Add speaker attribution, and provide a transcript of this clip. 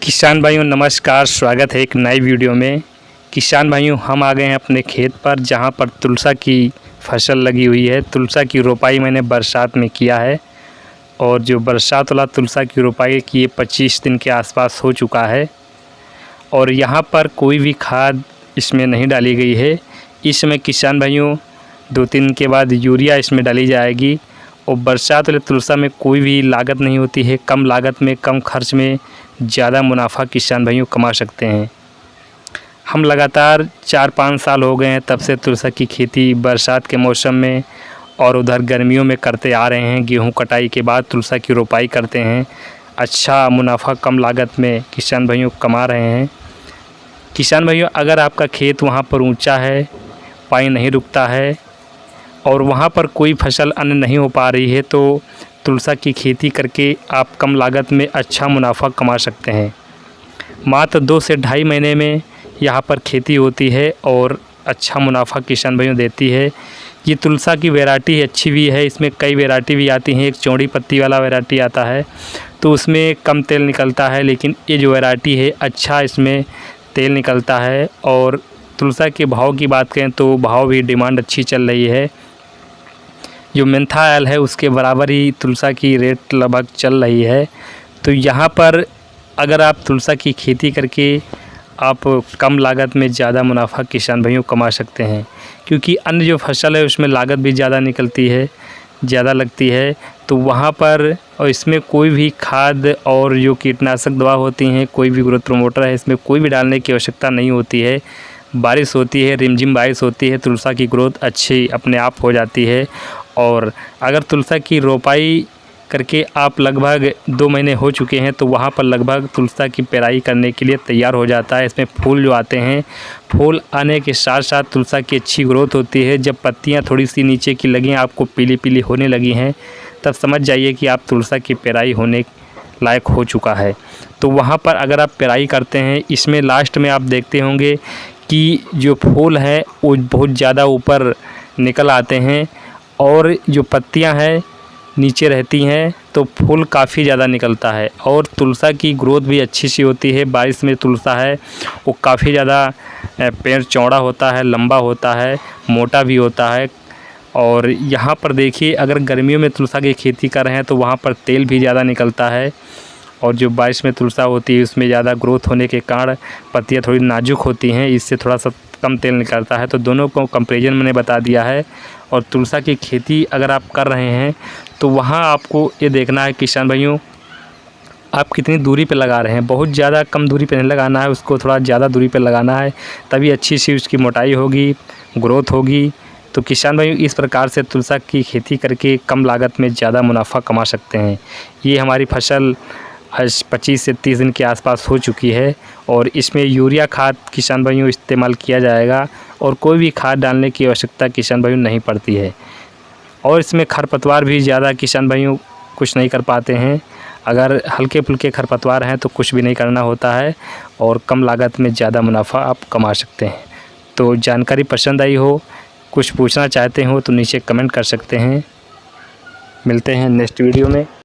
Speaker 1: किसान भाइयों नमस्कार, स्वागत है एक नई वीडियो में। किसान भाइयों हम आ गए हैं अपने खेत पर जहां पर तुलसा की फसल लगी हुई है। तुलसा की रोपाई मैंने बरसात में किया है और जो बरसात वाला तुलसा की रोपाई की ये 25 दिन के आसपास हो चुका है और यहां पर कोई भी खाद इसमें नहीं डाली गई है। इसमें किसान भाइयों 2-3 दिन के बाद यूरिया इसमें डाली जाएगी और बरसात वाले तुलसा में कोई भी लागत नहीं होती है। कम लागत में कम खर्च में ज़्यादा मुनाफा किसान भाइयों कमा सकते हैं। हम लगातार 4-5 साल हो गए हैं तब से तुलसा की खेती बरसात के मौसम में और उधर गर्मियों में करते आ रहे हैं। गेहूं कटाई के बाद तुलसा की रोपाई करते हैं। अच्छा मुनाफा कम लागत में किसान भाइयों कमा रहे हैं। किसान भाइयों अगर आपका खेत वहां पर ऊंचा है, पानी नहीं रुकता है और वहाँ पर कोई फसल अन्य नहीं हो पा रही है तो तुलसा की खेती करके आप कम लागत में अच्छा मुनाफा कमा सकते हैं। मात्र 2 से ढाई महीने में यहाँ पर खेती होती है और अच्छा मुनाफा किसान भाइयों देती है। ये तुलसा की वैरायटी अच्छी भी है। इसमें कई वैरायटी भी आती हैं। एक चौड़ी पत्ती वाला वैरायटी आता है तो उसमें कम तेल निकलता है, लेकिन ये जो वैरायटी है अच्छा इसमें तेल निकलता है। और तुलसा के भाव की बात करें तो भाव भी डिमांड अच्छी चल रही है। जो मेंथा ऑयल है उसके बराबर ही तुलसा की रेट लगभग चल रही है। तो यहाँ पर अगर आप तुलसा की खेती करके आप कम लागत में ज़्यादा मुनाफा किसान भाइयों कमा सकते हैं, क्योंकि अन्य जो फसल है उसमें लागत भी ज़्यादा निकलती है, ज़्यादा लगती है। तो वहाँ पर और इसमें कोई भी खाद और जो कीटनाशक दवा होती हैं, कोई भी ग्रोथ प्रमोटर है, इसमें कोई भी डालने की आवश्यकता नहीं होती है। बारिश होती है, रिमझिम बारिश होती है, तुलसा की ग्रोथ अच्छी अपने आप हो जाती है। और अगर तुलसा की रोपाई करके आप लगभग 2 महीने हो चुके हैं तो वहाँ पर लगभग तुलसा की पेराई करने के लिए तैयार हो जाता है। इसमें फूल जो आते हैं, फूल आने के साथ साथ तुलसा की अच्छी ग्रोथ होती है। जब पत्तियाँ थोड़ी सी नीचे की लगी, आपको पीली पीली होने लगी हैं, तब समझ जाइए कि आप तुलसा की पेराई होने लायक हो चुका है। तो वहाँ पर अगर आप पेराई करते हैं, इसमें लास्ट में आप देखते होंगे कि जो फूल है वो बहुत ज़्यादा ऊपर निकल आते हैं और जो पत्तियां हैं नीचे रहती हैं तो फूल काफ़ी ज़्यादा निकलता है और तुलसा की ग्रोथ भी अच्छी सी होती है। बारिश में तुलसा है वो काफ़ी ज़्यादा पेड़ चौड़ा होता है, लंबा होता है, मोटा भी होता है। और यहाँ पर देखिए अगर गर्मियों में तुलसा की खेती कर रहे हैं तो वहाँ पर तेल भी ज़्यादा निकलता है और जो बारिश में तुलसा होती है उसमें ज़्यादा ग्रोथ होने के कारण पत्तियाँ थोड़ी नाजुक होती हैं, इससे थोड़ा सा कम तेल निकलता है। तो दोनों को कंपैरिजन मैंने बता दिया है। और तुलसा की खेती अगर आप कर रहे हैं तो वहाँ आपको ये देखना है किसान भाइयों आप कितनी दूरी पे लगा रहे हैं। बहुत ज़्यादा कम दूरी पे नहीं लगाना है, उसको थोड़ा ज़्यादा दूरी पे लगाना है, तभी अच्छी सी उसकी मोटाई होगी, ग्रोथ होगी। तो किसान भाइयों इस प्रकार से तुलसा की खेती करके कम लागत में ज़्यादा मुनाफा कमा सकते हैं। ये हमारी फसल आज 25 से 30 दिन के आसपास हो चुकी है और इसमें यूरिया खाद किसान भाइयों इस्तेमाल किया जाएगा और कोई भी खाद डालने की आवश्यकता किसान भाइयों नहीं पड़ती है। और इसमें खरपतवार भी ज़्यादा किसान भाइयों कुछ नहीं कर पाते हैं। अगर हल्के फुल्के खरपतवार हैं तो कुछ भी नहीं करना होता है और कम लागत में ज़्यादा मुनाफा आप कमा सकते हैं। तो जानकारी पसंद आई हो, कुछ पूछना चाहते हो तो नीचे कमेंट कर सकते हैं। मिलते हैं नेक्स्ट वीडियो में।